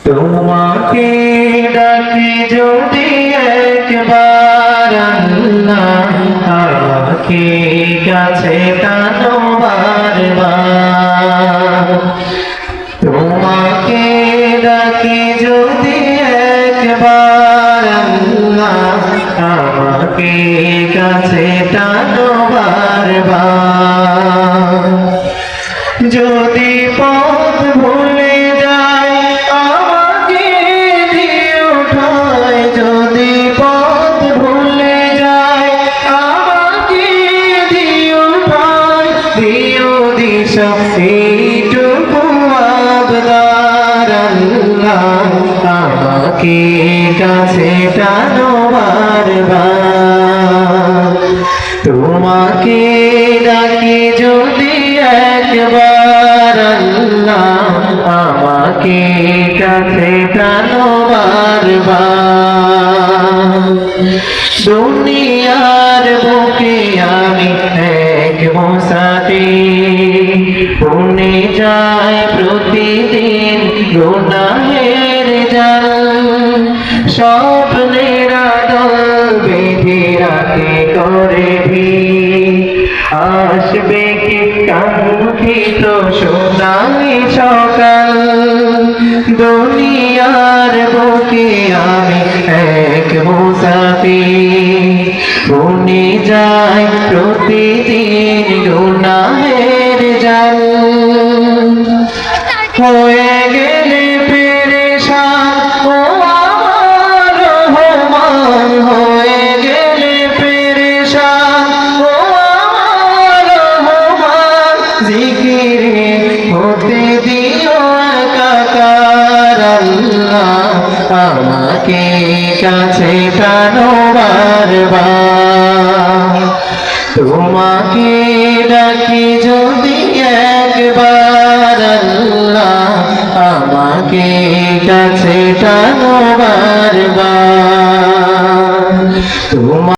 তোমাকে ডাকি যদি একবার আল্লাহ, আমাকে কাছে টানো বারবার। তোমাকে ডাকি যদি একবার আল্লাহ, আমাকে কাছে টানো বারবার। যদি পথ ভুলে যাই আমাকে দিও ঠাই, যদি পথ ভুলে যাই আমাকে দিও ঠাই, দিও দিশা এইটুকু আবদার আল্লাহ, আমাকে কাছে টানো বারবার। তোমাকে ডাকি যদি একবার আল্লাহ, আমাকে কাছে টানো বারবার। দুনিয়ার বুকে আমি এক মুসাফির, বনে যায় প্রতিদিন গুনাহের জাল। স্বপ্নের আদল বেঁধে রাতে করে ভিড়, আসবে কি কাঙ্ক্ষিত সোনালি সকাল। দুনিয়ার বুকে আমি এক মুসাফির, বনে যায় প্রতিদিন গুনাহের জাল। হয়ে গেলে পেরেশান ও আমার রহমান, হয়ে গেলে পেরেশান ও আমার রহমান। জিকিরে হতে দিও একাকার আল্লাহ, আমাকে কাছে টানো বারবার। তোমাকে ডাকি যদি একবার আল্লাহ, আমাকে কাছে টানো বারবার।